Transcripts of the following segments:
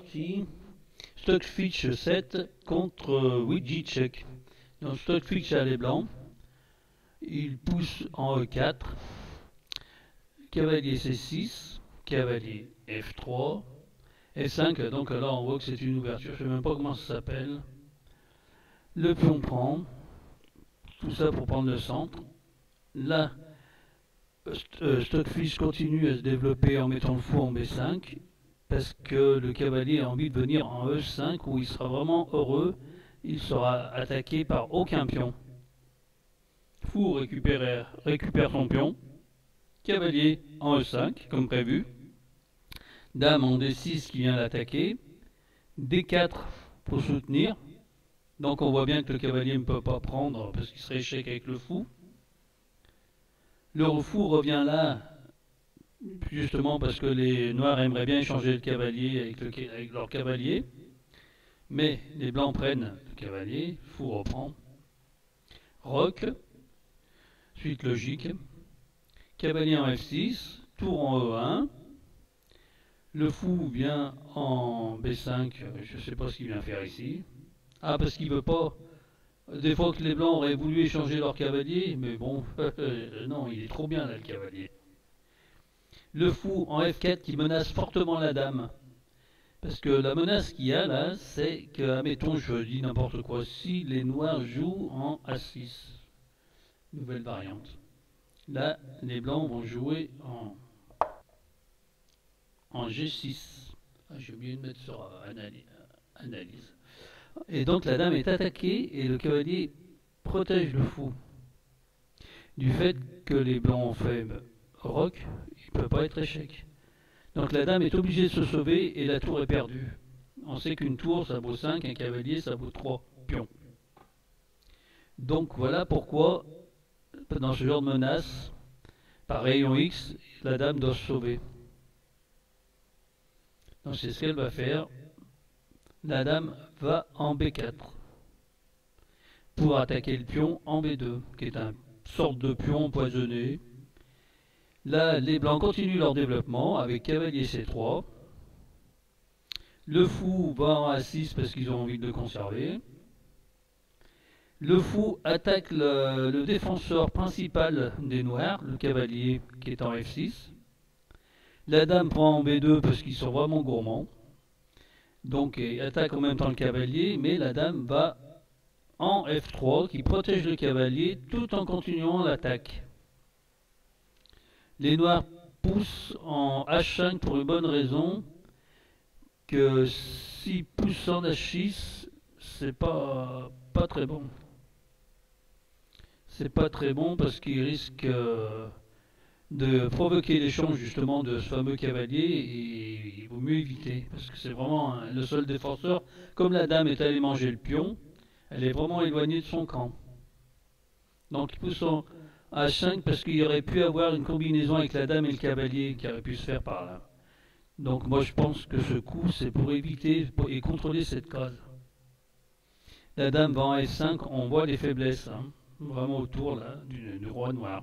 partie Stockfish 7 contre Widji-Check. Donc Stockfish a les blancs. Il pousse en E4. Cavalier C6. Cavalier F3. F5. Donc là on voit que c'est une ouverture. Je ne sais même pas comment ça s'appelle. Le pion prend. Tout ça pour prendre le centre. Là, Stockfish continue à se développer en mettant le fou en B5. Parce que le cavalier a envie de venir en E5 où il sera vraiment heureux. Il sera attaqué par aucun pion. Fou récupère son pion. Cavalier en E5 comme prévu. Dame en D6 qui vient l'attaquer. D4 pour soutenir. Donc on voit bien que le cavalier ne peut pas prendre parce qu'il serait échec avec le fou. Le fou revient là justement parce que les noirs aimeraient bien échanger le cavalier avec leur cavalier. Mais les blancs prennent le cavalier, fou reprend. Roc, suite logique. Cavalier en F6, tour en E1. Le fou vient en B5, je ne sais pas ce qu'il vient faire ici. Ah, parce qu'il ne veut pas. Des fois que les blancs auraient voulu échanger leur cavalier, mais bon, non, il est trop bien là le cavalier. Le fou en F4 qui menace fortement la dame. Parce que la menace qu'il y a là, c'est que, admettons, je dis n'importe quoi, si les noirs jouent en A6, nouvelle variante. Là, les blancs vont jouer en G6. Ah, j'ai oublié de mettre sur analyse. Et donc la dame est attaquée et le cavalier protège le fou. Du fait que les blancs ont fait roc, il ne peut pas être échec. Donc la dame est obligée de se sauver et la tour est perdue. On sait qu'une tour ça vaut 5, un cavalier ça vaut 3 pions. Donc voilà pourquoi dans ce genre de menace, par rayon X, la dame doit se sauver. Donc c'est ce qu'elle va faire. La dame va en B4 pour attaquer le pion en B2, qui est une sorte de pion empoisonné. Là, les blancs continuent leur développement avec cavalier C3. Le fou va en A6 parce qu'ils ont envie de le conserver. Le fou attaque le défenseur principal des noirs, le cavalier qui est en F6. La dame prend en B2 parce qu'ils sont vraiment gourmands. Donc il attaque en même temps le cavalier, mais la dame va en F3 qui protège le cavalier tout en continuant l'attaque. Les noirs poussent en H5 pour une bonne raison, que s'ils poussent en H6, c'est pas très bon. C'est pas très bon parce qu'ils risquent de provoquer l'échange justement de ce fameux cavalier et il vaut mieux éviter parce que c'est vraiment le seul défenseur. Comme la dame est allée manger le pion, elle est vraiment éloignée de son camp. Donc il pousse en H5 parce qu'il aurait pu avoir une combinaison avec la dame et le cavalier qui aurait pu se faire par là. Donc moi je pense que ce coup c'est pour éviter et contrôler cette case. La dame va en F5, on voit les faiblesses, hein, vraiment autour là, du roi noir.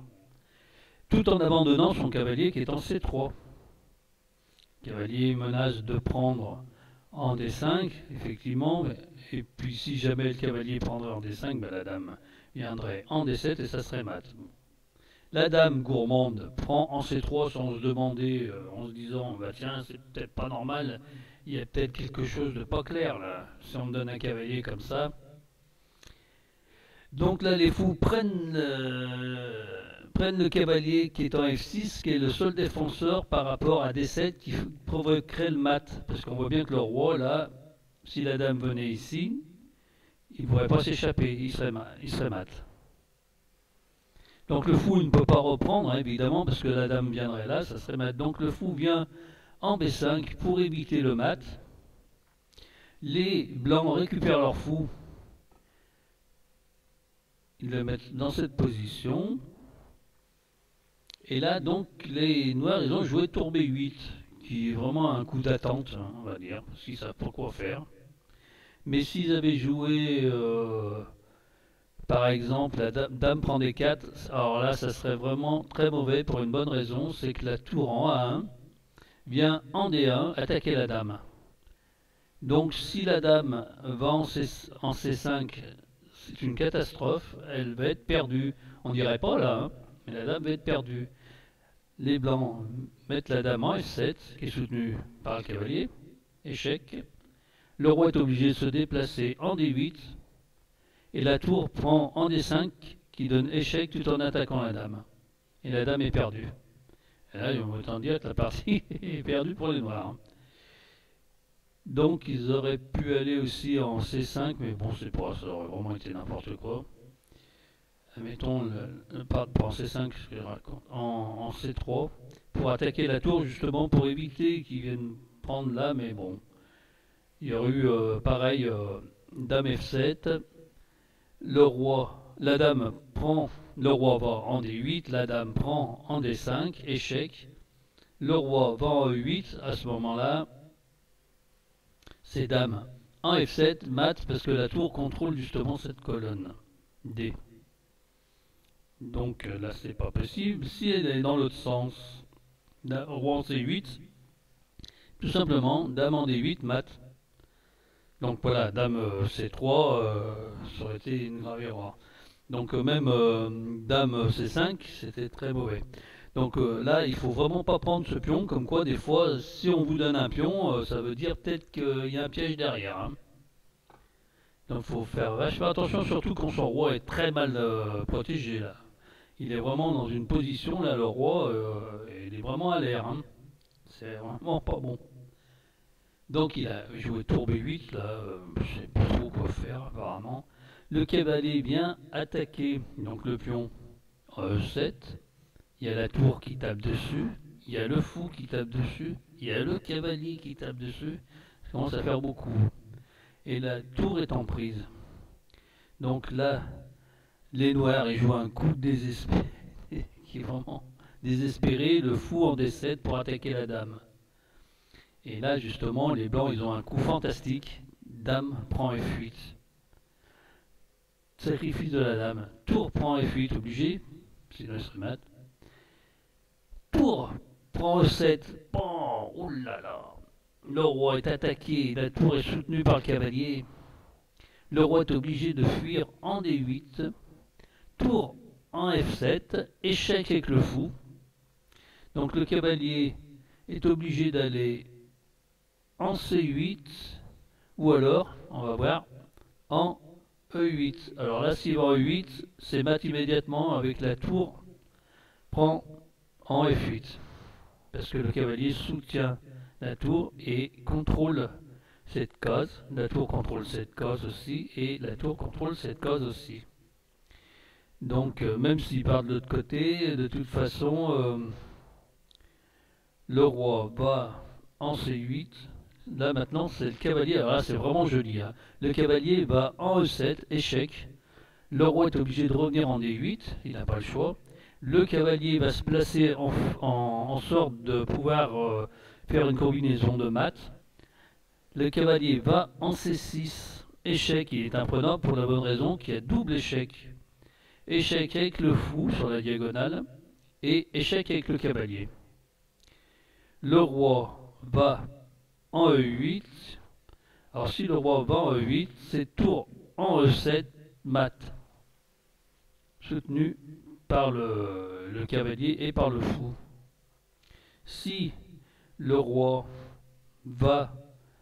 Tout en abandonnant son cavalier qui est en C3. Le cavalier menace de prendre en D5, effectivement, et puis si jamais le cavalier prendrait en D5, ben la dame viendrait en D7 et ça serait mat. La dame gourmande prend en C3 sans se demander, en se disant, bah tiens, c'est peut-être pas normal, il y a peut-être quelque chose de pas clair là, si on me donne un cavalier comme ça. Donc là, les fous prennent le cavalier qui est en F6, qui est le seul défenseur par rapport à D7 qui provoquerait le mat. Parce qu'on voit bien que le roi, là, si la dame venait ici, il ne pourrait pas s'échapper, il serait mat. Donc le fou ne peut pas reprendre, hein, évidemment, parce que la dame viendrait là, ça serait mat. Donc le fou vient en B5 pour éviter le mat. Les blancs récupèrent leur fou. Ils le mettent dans cette position. Et là, donc, les noirs, ils ont joué tour B8, qui est vraiment un coup d'attente, hein, on va dire, parce qu'ils savent pas quoi faire. Mais s'ils avaient joué, par exemple, la dame prend D4, alors là, ça serait vraiment très mauvais pour une bonne raison, c'est que la tour en A1 vient en D1 attaquer la dame. Donc si la dame va en C5, c'est une catastrophe, elle va être perdue. On dirait pas là, hein, mais la dame va être perdue. Les blancs mettent la dame en F7, qui est soutenue par le cavalier, échec. Le roi est obligé de se déplacer en D8, et la tour prend en D5, qui donne échec tout en attaquant la dame. Et la dame est perdue. Et là, autant dire que la partie est perdue pour les noirs. Donc ils auraient pu aller aussi en C5, mais bon, c'est pas, ça aurait vraiment été n'importe quoi. Mettons pas en C5, en C3, pour attaquer la tour, justement pour éviter qu'ils viennent prendre là, mais bon. Il y aurait eu pareil, dame F7, le roi, la dame prend, le roi va en D8, la dame prend en D5, échec, le roi va en E8, à ce moment-là, c'est dame en F7, mat, parce que la tour contrôle justement cette colonne D. Donc là, c'est pas possible. Si elle est dans l'autre sens, roi en C8, tout simplement, dame en D8, mat. Donc voilà, dame C3, ça aurait été une grave erreur. Donc même dame C5, c'était très mauvais. Donc là, il faut vraiment pas prendre ce pion, comme quoi des fois, si on vous donne un pion, ça veut dire peut-être qu'il y a un piège derrière. Hein. Donc il faut faire vachement attention, surtout quand son roi est très mal protégé là. Il est vraiment dans une position là, le roi, il est vraiment à l'air. Hein. C'est vraiment pas bon. Donc il a joué tour B8, là, je sais pas trop quoi faire apparemment. Le cavalier vient attaquer, donc le pion E7. Il y a la tour qui tape dessus, il y a le fou qui tape dessus, il y a le cavalier qui tape dessus. Ça commence à faire beaucoup. Et la tour est en prise. Donc là, les noirs, ils jouent un coup désespéré, qui est vraiment désespéré, le fou en D7 pour attaquer la dame. Et là, justement, les blancs, ils ont un coup fantastique. Dame prend F8. Sacrifice de la dame. Tour prend F8, obligé, sinon il serait mat. Tour prend E7. Bon, oulala. Le roi est attaqué, la tour est soutenue par le cavalier. Le roi est obligé de fuir en D8. Tour en F7, échec avec le fou. Donc le cavalier est obligé d'aller en C8, ou alors, on va voir, en E8. Alors là, s'il va en E8, c'est mat immédiatement avec la tour prend en F8. Parce que le cavalier soutient la tour et contrôle cette case. La tour contrôle cette case aussi, et la tour contrôle cette case aussi. Donc même s'il part de l'autre côté, de toute façon, le roi va en C8. Là maintenant c'est le cavalier, alors là c'est vraiment joli. Hein. Le cavalier va en E7, échec. Le roi est obligé de revenir en D8, il n'a pas le choix. Le cavalier va se placer en sorte de pouvoir faire une combinaison de maths. Le cavalier va en C6, échec, il est imprenable pour la bonne raison qu'il y a double échec. Échec avec le fou sur la diagonale et échec avec le cavalier. Le roi va en E8. Alors si le roi va en E8, c'est tour en E7, mat, soutenu par le cavalier et par le fou. Si le roi va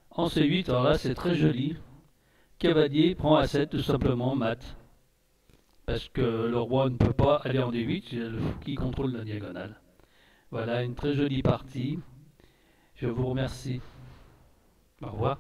en C8, alors là c'est très joli. Cavalier prend A7 tout simplement, mat. Parce que le roi ne peut pas aller en D8, c'est le fou qui contrôle la diagonale. Voilà, une très jolie partie. Je vous remercie. Au revoir.